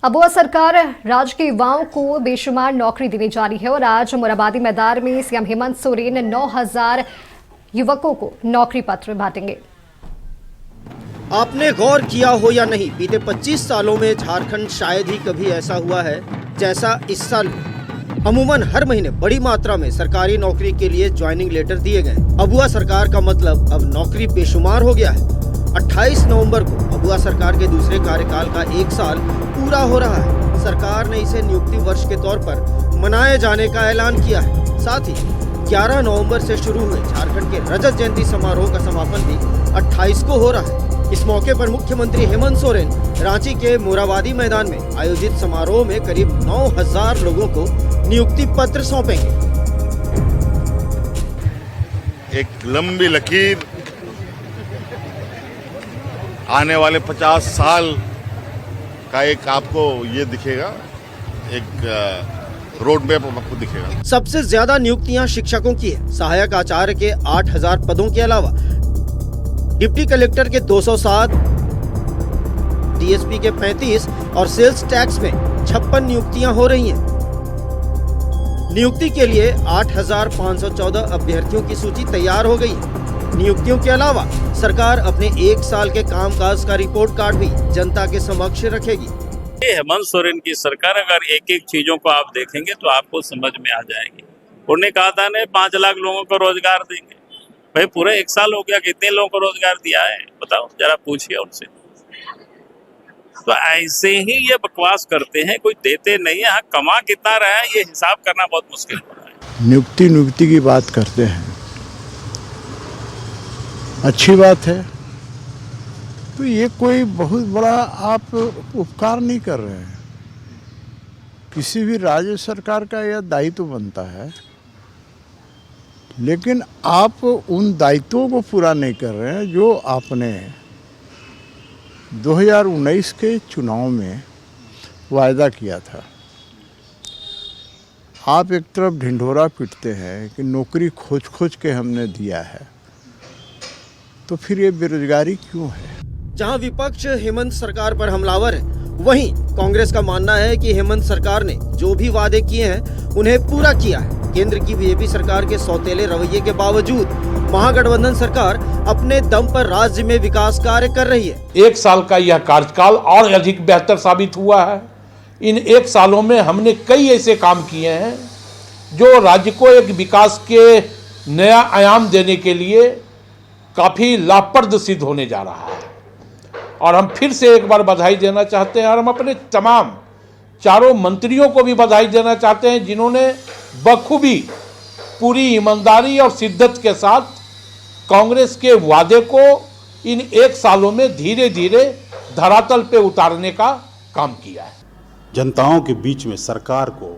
अबुआ सरकार राज्य के युवाओं को बेशुमार नौकरी देने जा रही है और आज मोरहाबादी मैदान में सीएम हेमंत सोरेन 9,000 युवकों को नौकरी पत्र बांटेंगे। आपने गौर किया हो या नहीं, बीते 25 सालों में झारखंड शायद ही कभी ऐसा हुआ है जैसा इस साल। अमूमन हर महीने बड़ी मात्रा में सरकारी नौकरी के लिए ज्वाइनिंग लेटर दिए गए। अबुआ सरकार का मतलब अब नौकरी बेशुमार हो गया है। 28 नवंबर को अबुआ सरकार के दूसरे कार्यकाल का 1 साल पूरा हो रहा है। सरकार ने इसे नियुक्ति वर्ष के तौर पर मनाए जाने का ऐलान किया है। साथ ही 11 नवंबर से शुरू हुए झारखंड के रजत जयंती समारोह का समापन भी 28 को हो रहा है। इस मौके पर मुख्यमंत्री हेमंत सोरेन रांची के मोरहाबादी मैदान में आयोजित समारोह में करीब 9,000 लोगों को नियुक्ति पत्र सौंपेंगे। एक लंबी लकीर आने वाले 50 साल का एक आपको ये दिखेगा, एक रोड मैप आपको दिखेगा। सबसे ज्यादा नियुक्तियां शिक्षकों की है। सहायक आचार्य के 8,000 पदों के अलावा डिप्टी कलेक्टर के 207, डीएसपी के 35 और सेल्स टैक्स में 56 नियुक्तियां हो रही हैं। नियुक्ति के लिए 8,514 अभ्यर्थियों की सूची तैयार हो गई है। नियुक्तियों के अलावा सरकार अपने 1 साल के कामकाज का रिपोर्ट कार्ड भी जनता के समक्ष रखेगी। हेमंत सोरेन की सरकार अगर एक एक चीजों को आप देखेंगे तो आपको समझ में आ जाएगी। उन्होंने कहा था ने 5 लाख लोगों को रोजगार देंगे। भाई पूरे 1 साल हो गया, कितने लोगों को रोजगार दिया है बताओ, जरा पूछिए उनसे। तो ऐसे ही ये बकवास करते हैं, कोई देते नहीं है। कमा कितना रहा है ये हिसाब करना बहुत मुश्किल हो रहा है। नियुक्ति की बात करते हैं, अच्छी बात है। तो ये कोई बहुत बड़ा आप उपकार नहीं कर रहे हैं। किसी भी राज्य सरकार का यह दायित्व बनता है, लेकिन आप उन दायित्वों को पूरा नहीं कर रहे हैं जो आपने 2019 के चुनाव में वायदा किया था। आप एक तरफ ढिंढोरा पीटते हैं कि नौकरी खोज खोज के हमने दिया है, तो फिर ये बेरोजगारी क्यों है? जहां विपक्ष हेमंत सरकार पर हमलावर है, वहीं कांग्रेस का मानना है कि हेमंत सरकार ने जो भी वादे किए हैं उन्हें पूरा किया है। केंद्र की बीजेपी सरकार के सौतेले रवैये के बावजूद महागठबंधन सरकार अपने दम पर राज्य में विकास कार्य कर रही है। 1 साल का यह कार्यकाल और अधिक बेहतर साबित हुआ है। इन 1 सालों में हमने कई ऐसे काम किए हैं जो राज्य को एक विकास के नया आयाम देने के लिए काफी लाभप्रद सिद्ध होने जा रहा है। और हम फिर से एक बार बधाई देना चाहते हैं और हम अपने तमाम चारों मंत्रियों को भी बधाई देना चाहते हैं जिन्होंने बखूबी पूरी ईमानदारी और शिद्दत के साथ कांग्रेस के वादे को इन 1 सालों में धीरे धीरे धरातल पे उतारने का काम किया है। जनताओं के बीच में सरकार को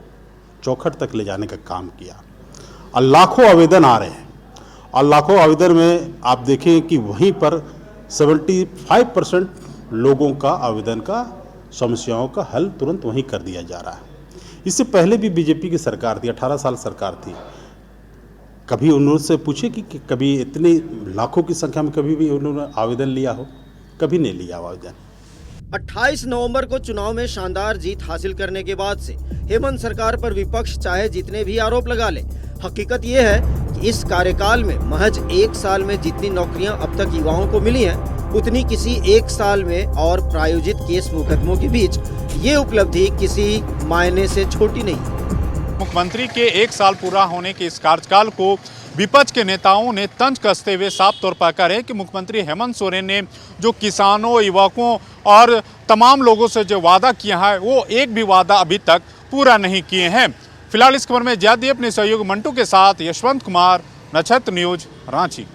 चौखट तक ले जाने का काम किया। और लाखों आवेदन आ रहे हैं और लाखों आवेदन में आप देखें कि वहीं पर 75% लोगों का आवेदन का समस्याओं का हल तुरंत वहीं कर दिया जा रहा है। इससे पहले भी बीजेपी की सरकार थी, 18 साल सरकार थी। कभी उन्होंने पूछे कि कभी इतने लाखों की संख्या में कभी भी उन्होंने आवेदन लिया हो? कभी नहीं लिया आवेदन। 28 नवंबर को चुनाव में शानदार जीत हासिल करने के बाद से हेमंत सरकार पर विपक्ष चाहे जितने भी आरोप लगा ले, हकीकत ये है कि इस कार्यकाल में महज 1 साल में जितनी नौकरियां अब तक युवाओं को मिली हैं, उतनी किसी 1 साल में और प्रायोजित केस मुकदमों के बीच ये उपलब्धि किसी मायने से छोटी नहीं। मुख्यमंत्री के 1 साल पूरा होने के इस कार्यकाल को विपक्ष के नेताओं ने तंज कसते हुए साफ तौर पर कहा है कि मुख्यमंत्री हेमंत सोरेन ने जो किसानों, युवकों और तमाम लोगों से जो वादा किया है वो एक भी वादा अभी तक पूरा नहीं किए हैं। फिलहाल इस खबर में ज्यादा अपने सहयोगी मंटू के साथ यशवंत कुमार, नक्षत्र न्यूज, रांची।